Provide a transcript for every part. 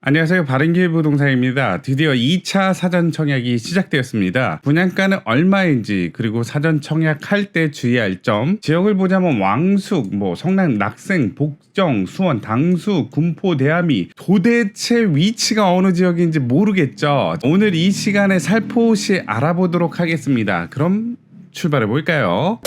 안녕하세요. 바른길부동산입니다. 드디어 2차 사전 청약이 시작되었습니다. 분양가는 얼마인지, 그리고 사전 청약할 때 주의할 점, 지역을 보자면 왕숙, 성남, 낙생, 복정, 수원, 당수, 군포, 대함이 도대체 위치가 어느 지역인지 모르겠죠. 오늘 이 시간에 살포시 알아보도록 하겠습니다. 그럼 출발해 볼까요?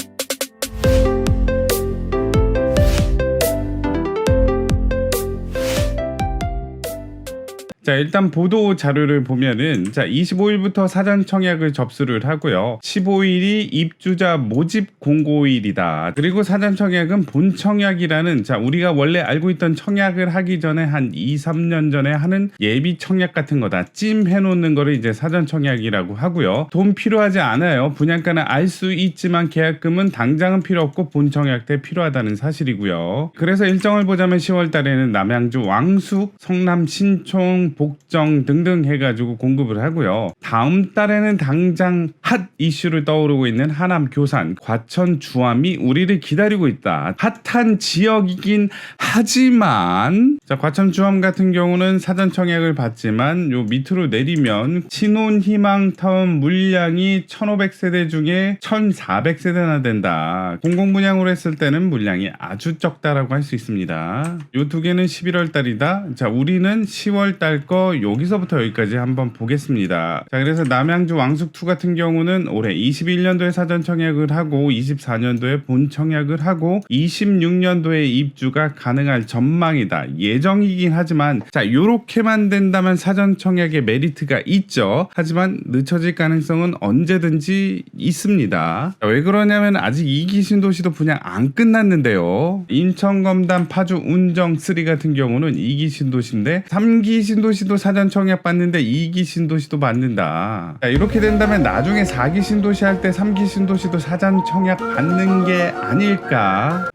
자, 일단 보도 자료를 보면은 25일부터 사전 청약을 접수를 하고요. 15일이 입주자 모집 공고일이다. 그리고 사전 청약은 본 청약이라는 우리가 원래 알고 있던 청약을 하기 전에 한 2, 3년 전에 하는 예비 청약 같은 거다. 찜해 놓는 거를 이제 사전 청약이라고 하고요. 돈 필요하지 않아요. 분양가는 알 수 있지만 계약금은 당장은 필요 없고 본 청약 때 필요하다는 사실이고요. 그래서 일정을 보자면 10월 달에는 남양주 왕숙, 성남 신촌, 복정 등등 해가지고 공급을 하고요. 다음 달에는 당장 핫 이슈를 떠오르고 있는 하남 교산, 과천 주암이 우리를 기다리고 있다. 핫한 지역이긴 하지만 과천 주암 같은 경우는 사전 청약을 받지만 요 밑으로 내리면 신혼희망타운 물량이 1500세대 중에 1400세대나 된다. 공공분양으로 했을 때는 물량이 아주 적다라고 할 수 있습니다. 요 두 개는 11월 달이다. 우리는 10월 달 거 여기서부터 여기까지 한번 보겠습니다. 그래서 남양주 왕숙2 같은 경우는 올해 21년도에 사전 청약을 하고 24년도에 본 청약을 하고 26년도에 입주가 가능할 전망이다. 예정이긴 하지만 요렇게만 된다면 사전 청약의 메리트가 있죠. 하지만 늦춰질 가능성은 언제든지 있습니다. 왜 그러냐면 아직 2기 신도시도 분양 안 끝났는데요. 인천 검단 파주 운정 3 같은 경우는 2기 신도시인데 3기 신도시도 사전 청약 받는데 2기 신도시도 받는다. 이렇게 된다면 나중에 4기 신도시 할 때 3기 신도시도 사전 청약 받는 게 아닐까?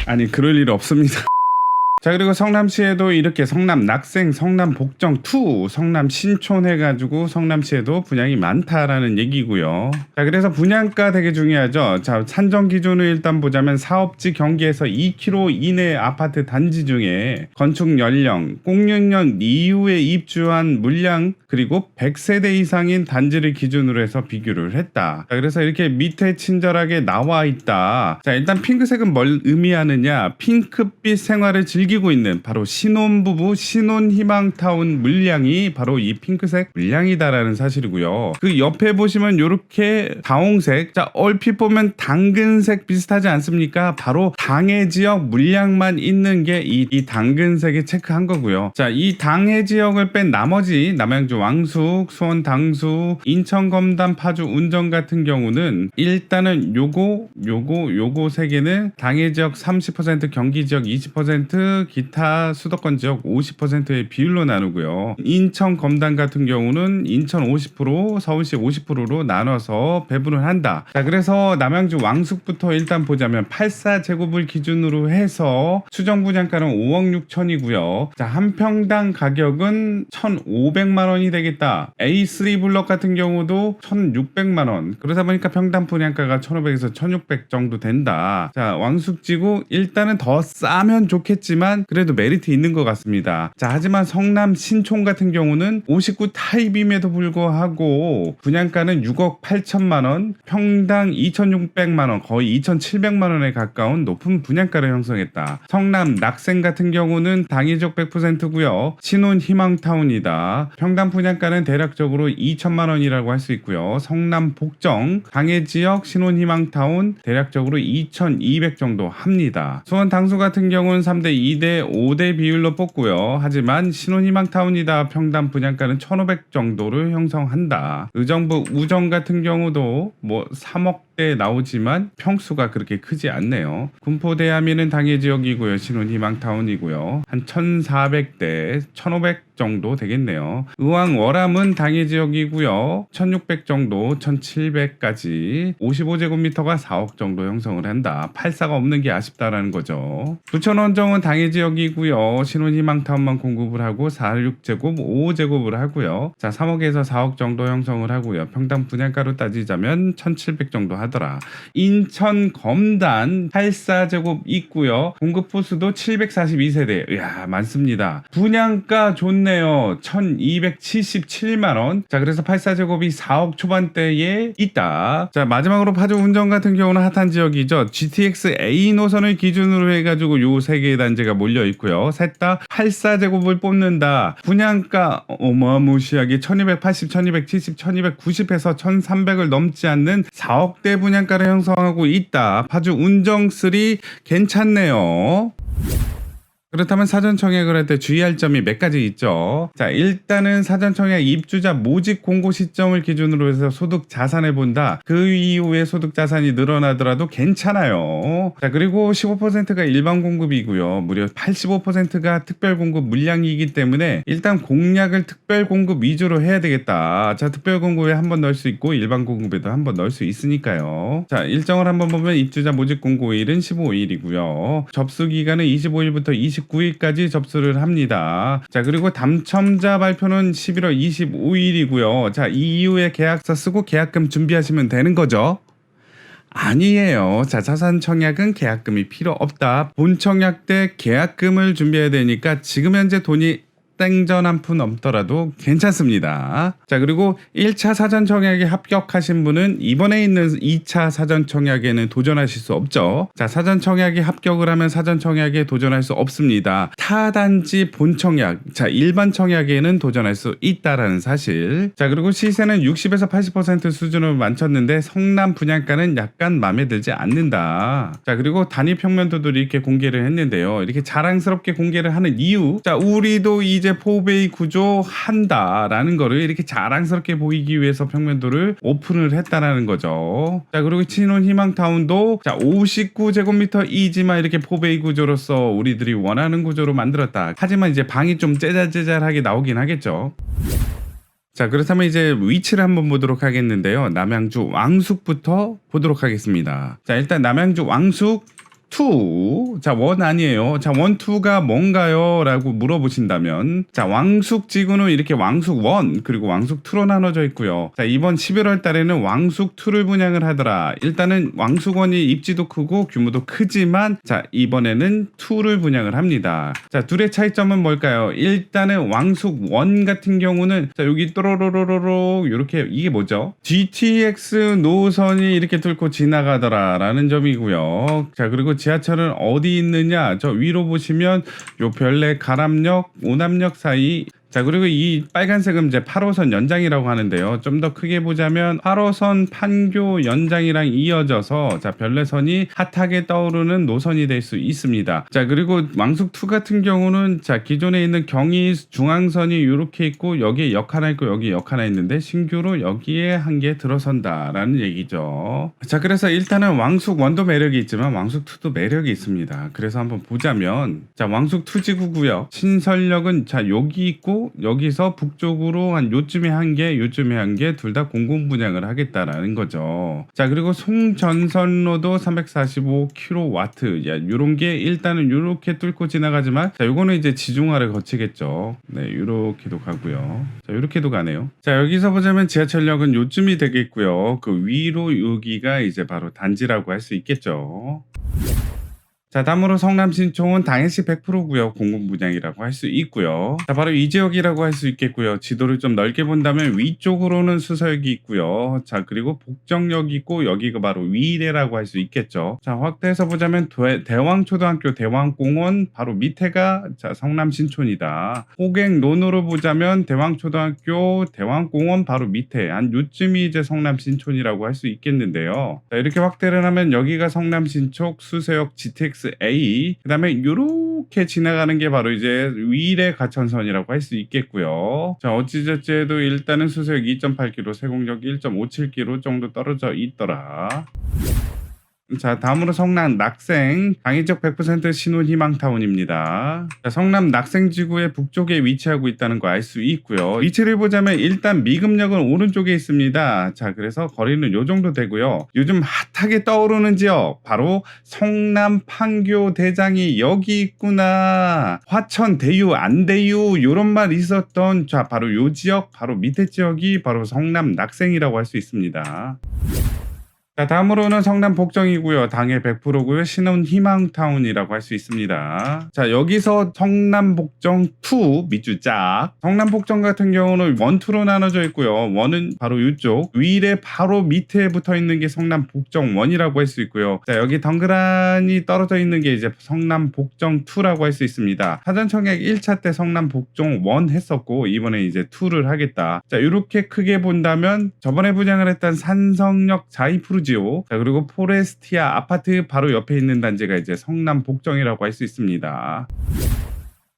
아니, 그럴 일 없습니다. 그리고 성남시에도 이렇게 성남 낙생, 성남 복정 2, 성남 신촌 해가지고 성남시에도 분양이 많다라는 얘기고요. 그래서 분양가 되게 중요하죠. 산정 기준을 일단 보자면 사업지 경계에서 2km 이내 아파트 단지 중에 건축 연령, 06년 이후에 입주한 물량, 그리고 100세대 이상인 단지를 기준으로 해서 비교를 했다. 그래서 이렇게 밑에 친절하게 나와 있다. 일단 핑크색은 뭘 의미하느냐? 핑크빛 생활을 즐기고 있는 바로 신혼부부 신혼희망타운 물량이 바로 이 핑크색 물량이다라는 사실이고요. 그 옆에 보시면 이렇게 다홍색, 얼핏 보면 당근색 비슷하지 않습니까? 바로 당해 지역 물량만 있는 게 이 당근색에 체크한 거고요. 이 당해 지역을 뺀 나머지 남양주 왕숙, 수원 당수, 인천 검단 파주 운정 같은 경우는 일단은 요거 세 개는 당해 지역 30%, 경기 지역 20%, 기타 수도권 지역 50%의 비율로 나누고요. 인천 검단 같은 경우는 인천 50%, 서울시 50%로 나눠서 배분을 한다. 그래서 남양주 왕숙부터 일단 보자면 84제곱을 기준으로 해서 수정 분양가는 5억 6천이고요. 한 평당 가격은 1,500만 원이 되겠다. A3 블럭 같은 경우도 1,600만 원. 그러다 보니까 평당 분양가가 1,500에서 1,600 정도 된다. 왕숙지구 일단은 더 싸면 좋겠지만 그래도 메리트 있는 것 같습니다. 하지만 성남 신촌 같은 경우는 59 타입임에도 불구하고 분양가는 6억 8천만 원, 평당 2,600만 원, 거의 2,700만 원에 가까운 높은 분양가를 형성했다. 성남 낙생 같은 경우는 당해적 100%고요. 신혼희망타운이다. 평당 분양가는 대략적으로 2천만 원이라고 할 수 있고요. 성남 복정 당해지역 신혼희망타운 대략적으로 2,200 정도 합니다. 수원 당수 같은 경우는 3대 2대 5대 비율로 뽑고요. 하지만 신혼희망타운이다. 평당 분양가는 1,500 정도를 형성한다. 의정부 우정 같은 경우도 3억대 나오지만 평수가 그렇게 크지 않네요. 군포 대함이는 당해 지역이고요. 신혼희망타운이고요. 한 1,400대 1,500 정도 되겠네요. 의왕 월암은 당해 지역이고요. 1,600 정도, 1,700까지 55제곱미터가 4억 정도 형성을 한다. 84가 없는 게 아쉽다라는 거죠. 부천원정은 당해 장애 지역이고요. 신혼희망타운만 공급을 하고 4.6제곱, 5제곱을 하고요. 자, 3억에서 4억 정도 형성을 하고요. 평당 분양가로 따지자면 1,700 정도 하더라. 인천 검단 84제곱 있고요. 공급 호수도 742세대. 이야, 많습니다. 분양가 좋네요. 1,277만 원. 자, 그래서 84제곱이 4억 초반대에 있다. 자, 마지막으로 파주 운정 같은 경우는 핫한 지역이죠. GTX A 노선을 기준으로 해가지고 요 세 개의 단지가 몰려 있고요. 셋 다 84제곱을 뽑는다. 분양가 어마무시하게 1280, 1270, 1290에서 1300을 넘지 않는 4억대 분양가를 형성하고 있다. 파주 운정 3 괜찮네요. 그렇다면 사전 청약을 할 때 주의할 점이 몇 가지 있죠. 자, 일단은 사전 청약 입주자 모집 공고 시점을 기준으로 해서 소득 자산을 본다. 그 이후에 소득 자산이 늘어나더라도 괜찮아요. 자, 그리고 15%가 일반 공급이고요. 무려 85%가 특별 공급 물량이기 때문에 일단 공략을 특별 공급 위주로 해야 되겠다. 자, 특별 공급에 한번 넣을 수 있고 일반 공급에도 한번 넣을 수 있으니까요. 자, 일정을 한번 보면 입주자 모집 공고일은 15일이고요. 접수 기간은 25일부터 29일까지 접수를 합니다. 자, 그리고 당첨자 발표는 11월 25일이고요. 자, 이 이후에 계약서 쓰고 계약금 준비하시면 되는 거죠. 아니에요. 자, 사전 청약은 계약금이 필요 없다. 본 청약 때 계약금을 준비해야 되니까 지금 현재 돈이 땡전 한 푼 넘더라도 괜찮습니다. 자, 그리고 1차 사전 청약에 합격하신 분은 이번에 있는 2차 사전 청약에는 도전하실 수 없죠. 자, 사전 청약에 합격을 하면 사전 청약에 도전할 수 없습니다. 타단지 본 청약, 자, 일반 청약에는 도전할 수 있다라는 사실. 자, 그리고 시세는 60에서 80% 수준으로 맞췄는데 성남 분양가는 약간 마음에 들지 않는다. 자, 그리고 단위 평면도도 이렇게 공개를 했는데요. 이렇게 자랑스럽게 공개를 하는 이유. 자, 우리도 이제 포베이 구조 한다라는 거를 이렇게 자랑스럽게 보이기 위해서 평면도를 오픈을 했다라는 거죠. 자, 그리고 신혼희망타운도 자, 59제곱미터이지만 이렇게 포베이 구조로서 우리들이 원하는 구조로 만들었다. 하지만 이제 방이 좀 째잘째잘하게 나오긴 하겠죠. 자, 그렇다면 이제 위치를 한번 보도록 하겠는데요. 남양주 왕숙부터 보도록 하겠습니다. 자, 일단 남양주 왕숙 2. 자, 1 아니에요. 자, 1, 2가 뭔가요? 라고 물어보신다면, 자, 왕숙 지구는 이렇게 왕숙 1 그리고 왕숙 2로 나눠져 있고요. 자, 이번 11월 달에는 왕숙 2를 분양을 하더라. 일단은 왕숙 1이 입지도 크고 규모도 크지만, 자, 이번에는 2를 분양을 합니다. 자, 둘의 차이점은 뭘까요? 일단은 왕숙 1 같은 경우는, 자, 여기 또로로로로로 이렇게, 이게 뭐죠? GTX 노선이 이렇게 뚫고 지나가더라 라는 점이고요. 자, 그리고 지하철은 어디 있느냐? 저 위로 보시면 요 별내 가람역, 오남역 사이. 자, 그리고 이 빨간색은 이제 8호선 연장이라고 하는데요. 좀 더 크게 보자면 8호선 판교 연장이랑 이어져서 자, 별내선이 핫하게 떠오르는 노선이 될 수 있습니다. 자, 그리고 왕숙2 같은 경우는 자, 기존에 있는 경의 중앙선이 이렇게 있고 여기에 역 하나 있고 여기에 역 하나 있는데 신규로 여기에 한 개 들어선다라는 얘기죠. 자, 그래서 일단은 왕숙1도 매력이 있지만 왕숙2도 매력이 있습니다. 그래서 한번 보자면 자, 왕숙2 지구고요. 신설역은 자, 여기 있고 여기서 북쪽으로 한 요쯤에 한 개, 요쯤에 한 개, 둘 다 공공 분양을 하겠다라는 거죠. 자, 그리고 송전선로도 345kW. 야, 요런 게 일단은 요렇게 뚫고 지나가지만, 자, 요거는 이제 지중화를 거치겠죠. 네, 요렇게도 가고요. 자, 요렇게도 가네요. 자, 여기서 보자면 지하철역은 요쯤이 되겠고요. 그 위로 여기가 이제 바로 단지라고 할 수 있겠죠. 자, 다음으로 성남 신촌은 당연시 100%고요. 공공 분양이라고 할 수 있고요. 자, 바로 이 지역이라고 할 수 있겠고요. 지도를 좀 넓게 본다면 위쪽으로는 수서역이 있고요. 자, 그리고 복정역이 있고 여기가 바로 위례라고 할 수 있겠죠. 자, 확대해서 보자면 대왕초등학교, 대왕공원 바로 밑에가 자, 성남 신촌이다. 호객론으로 보자면 대왕초등학교, 대왕공원 바로 밑에 한 요쯤이 이제 성남 신촌이라고 할 수 있겠는데요. 자, 이렇게 확대를 하면 여기가 성남 신촌 수서역 GTX A, 그 다음에 이렇게 지나가는 게 바로 이제 위례 가천선이라고 할 수 있겠고요. 자, 어찌저찌 해도 일단은 수서역 2.8km, 세공역 1.57km 정도 떨어져 있더라. 자, 다음으로 성남 낙생 당위적 100% 신혼희망타운입니다. 자, 성남 낙생지구의 북쪽에 위치하고 있다는 거 알 수 있고요. 위치를 보자면 일단 미금역은 오른쪽에 있습니다. 자, 그래서 거리는 요 정도 되고요. 요즘 핫하게 떠오르는 지역 바로 성남 판교 대장이 여기 있구나. 화천 대유 안대유 요런 말 있었던 자 바로 요 지역 바로 밑에 지역이 바로 성남 낙생이라고 할 수 있습니다. 자, 다음으로는 성남 복정이고요. 당해 100%고요. 신혼희망타운이라고 할 수 있습니다. 자, 여기서 성남 복정 2 밑줄 짝. 성남 복정 같은 경우는 1, 2로 나눠져 있고요. 1은 바로 이쪽, 위에 바로 밑에 붙어 있는 게 성남 복정 1이라고 할 수 있고요. 자, 여기 덩그라니 떨어져 있는 게 이제 성남 복정 2라고 할 수 있습니다. 사전 청약 1차 때 성남 복정 1 했었고 이번에 이제 2를 하겠다. 자, 이렇게 크게 본다면 저번에 분양을 했던 산성역 자이프루 지오, 자, 그리고 포레스티아 아파트 바로 옆에 있는 단지가 이제 성남 복정이라고 할 수 있습니다.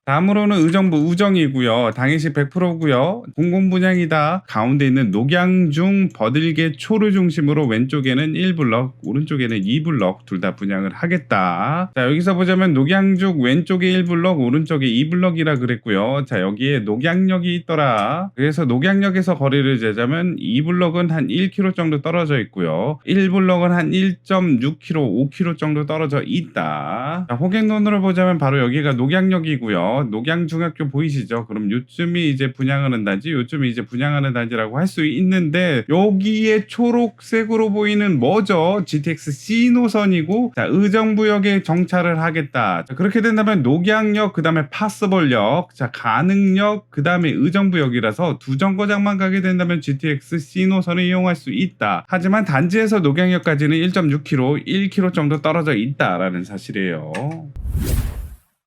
다음으로는 의정부 우정이고요. 당해시 100%고요. 공공분양이다. 가운데 있는 녹양중 버들개 초를 중심으로 왼쪽에는 1블럭, 오른쪽에는 2블럭 둘 다 분양을 하겠다. 자, 여기서 보자면 녹양중 왼쪽에 1블럭, 오른쪽에 2블럭이라 그랬고요. 자, 여기에 녹양역이 있더라. 그래서 녹양역에서 거리를 재자면 2블럭은 한 1km 정도 떨어져 있고요. 1블럭은 한 1.6km, 5km 정도 떨어져 있다. 자, 호갱론으로 보자면 바로 여기가 녹양역이고요. 녹양중학교 보이시죠? 그럼 요쯤이 이제 분양하는 단지, 요쯤이 이제 분양하는 단지라고 할 수 있는데 여기에 초록색으로 보이는 뭐죠? GTX C 노선이고, 자, 의정부역에 정차를 하겠다. 자, 그렇게 된다면 녹양역, 그 다음에 파스볼역, 자, 가능역, 그 다음에 의정부역이라서 두 정거장만 가게 된다면 GTX C 노선을 이용할 수 있다. 하지만 단지에서 녹양역까지는 1.6km, 1km 정도 떨어져 있다라는 사실이에요.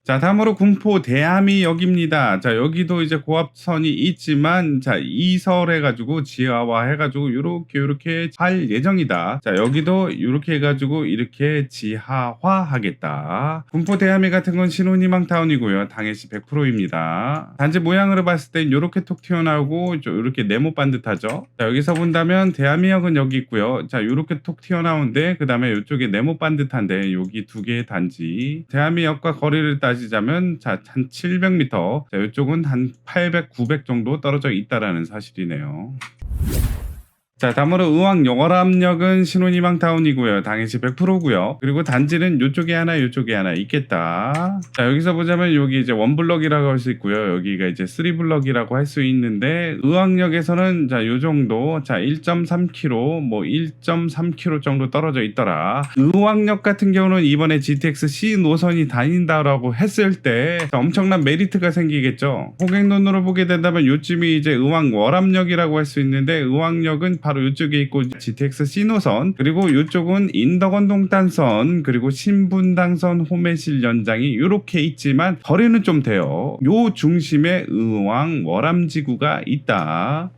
자, 다음으로 군포 대하미역입니다. 자, 여기도 이제 고압선이 있지만, 자, 이설해가지고 지하화해가지고 요렇게 할 예정이다. 자, 여기도 요렇게 해가지고 이렇게 지하화하겠다. 군포 대하미 같은 건 신혼희망타운이고요. 당해시 100%입니다. 단지 모양으로 봤을 땐 요렇게 톡 튀어나오고 요렇게 네모 반듯하죠. 자, 여기서 본다면 대하미역은 여기 있고요. 자, 요렇게 톡 튀어나오는데 그 다음에 요쪽에 네모 반듯한데 여기 두 개의 단지. 대하미역과 거리를 따지자면 자, 한 700m, 자, 이쪽은 한 800, 900 정도 떨어져 있다라는 사실이네요. 자, 다음으로 의왕 영월암역은 신혼희망타운이고요. 당해시 100%고요. 그리고 단지는 요쪽에 하나, 요쪽에 하나 있겠다. 자, 여기서 보자면 여기 이제 1블럭이라고 할 수 있고요. 여기가 이제 3블럭이라고 할 수 있는데 의왕역에서는 자, 요 정도, 자, 1.3km, 뭐 1.3km 정도 떨어져 있더라. 의왕역 같은 경우는 이번에 GTX C 노선이 다닌다라고 했을 때 엄청난 메리트가 생기겠죠. 호갱론으로 보게 된다면 요쯤이 이제 의왕월암역이라고 할 수 있는데 의왕역은 바로 이쪽에 있고 GTX C 노선, 그리고 이쪽은 인덕원 동탄선, 그리고 신분당선 호매실 연장이 이렇게 있지만 거리는 좀 돼요. 요 중심에 의왕 월암지구가 있다.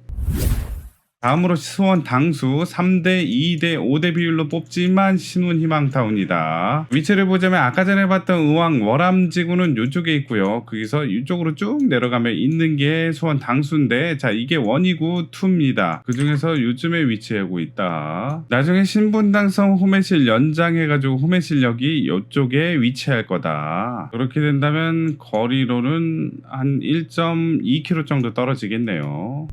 다음으로 수원 당수 3대 2대 5대 비율로 뽑지만 신혼희망타운이다. 위치를 보자면 아까 전에 봤던 의왕 월암지구는 이쪽에 있고요. 거기서 이쪽으로 쭉 내려가면 있는 게 수원 당수인데, 자, 이게 1이고 2입니다. 그 중에서 요즘에 위치하고 있다. 나중에 신분당선 호매실 연장해가지고 호매실역이 이쪽에 위치할 거다. 그렇게 된다면 거리로는 한 1.2km 정도 떨어지겠네요.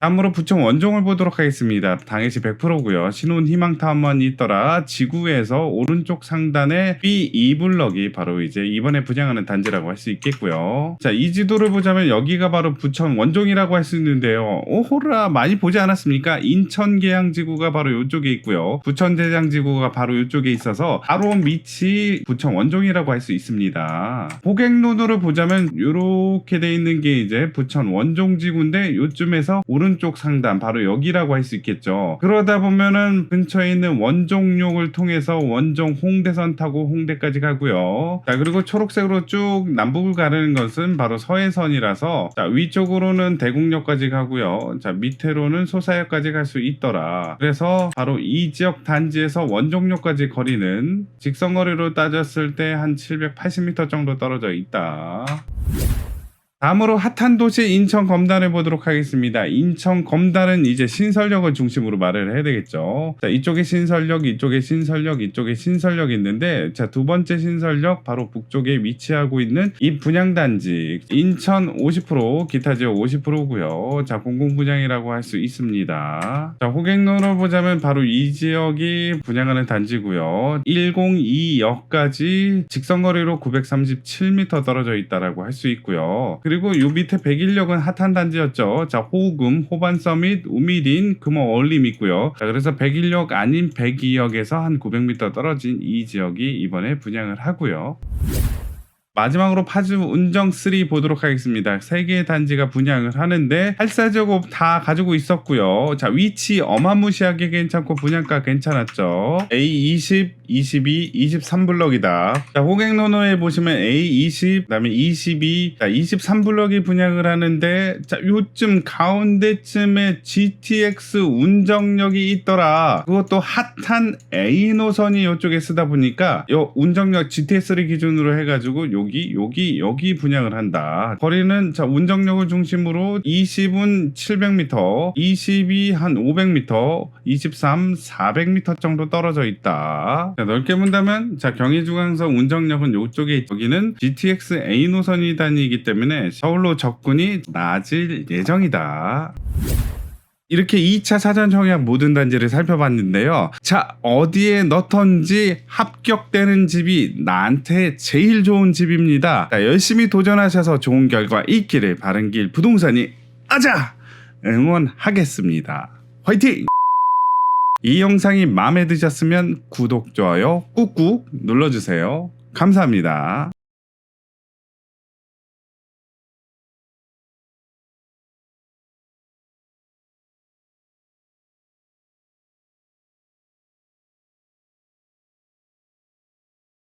다음으로 부천 원종을 보도록 하겠습니다. 당해시 100%고요. 신혼희망타운만 있더라. 지구에서 오른쪽 상단에 B2블럭이 바로 이제 이번에 분양하는 단지라고 할 수 있겠고요. 자, 이 지도를 보자면 여기가 바로 부천 원종이라고 할 수 있는데요. 오호라, 많이 보지 않았습니까? 인천 계양지구가 바로 이쪽에 있고요. 부천 대장지구가 바로 이쪽에 있어서 바로 밑이 부천 원종이라고 할 수 있습니다. 고객론으로 보자면 이렇게 돼 있는 게 이제 부천 원종지구인데 요쯤에서 오른쪽 상단 바로 여기라고 할 수 있겠죠. 그러다 보면은 근처에 있는 원종역을 통해서 원종 홍대선 타고 홍대까지 가고요. 자, 그리고 초록색으로 쭉 남북을 가르는 것은 바로 서해선이라서, 자, 위쪽으로는 대곡역까지 가고요. 자, 밑으로는 소사역까지 갈 수 있더라. 그래서 바로 이 지역 단지에서 원종역까지 거리는 직선거리로 따졌을 때 한 780m 정도 떨어져 있다. 다음으로 핫한 도시 인천 검단을 보도록 하겠습니다. 인천 검단은 이제 신설역을 중심으로 말을 해야 되겠죠. 자, 이쪽에 신설역, 이쪽에 신설역, 이쪽에 신설역이 있는데, 자, 두 번째 신설역 바로 북쪽에 위치하고 있는 이 분양단지 인천 50%, 기타 지역 50%고요. 자, 공공분양이라고 할 수 있습니다. 자, 호갱로를 보자면 바로 이 지역이 분양하는 단지고요. 102역까지 직선거리로 937m 떨어져 있다라고 할 수 있고요. 그리고 요 밑에 101역은 핫한 단지였죠. 자, 호금, 호반서밋, 우미린, 금호 얼림 있고요. 자, 그래서 101역 아닌 102역에서 한 900m 떨어진 이 지역이 이번에 분양을 하고요. 마지막으로 파주 운정 3 보도록 하겠습니다. 3개의 단지가 분양을 하는데 8사제곱 다 가지고 있었고요. 자, 위치 어마무시하게 괜찮고 분양가 괜찮았죠. A20, 22, 23블럭이다. 자, 호갱노노에 보시면 A20, 그다음에 22, 자, 23블럭이 분양을 하는데, 자, 요쯤 가운데쯤에 GTX 운정역이 있더라. 그것도 핫한 A 노선이 이쪽에 쓰다 보니까 요 운정역 GTS를 기준으로 해가지고 여기 분양을 한다. 거리는 자, 운정역을 중심으로 20은 700m, 22 한 500m, 23 400m 정도 떨어져 있다. 자, 넓게 본다면 자, 경의중앙선 운정역은 이쪽에, 여기는 GTX A 노선이 다니기 때문에 서울로 접근이 낮을 예정이다. 이렇게 2차 사전 청약 모든 단지를 살펴봤는데요. 자, 어디에 넣던지 합격되는 집이 나한테 제일 좋은 집입니다. 자, 열심히 도전하셔서 좋은 결과 있기를 바른길 부동산이 아자! 응원하겠습니다. 화이팅! 이 영상이 마음에 드셨으면 구독, 좋아요 꾹꾹 눌러주세요. 감사합니다.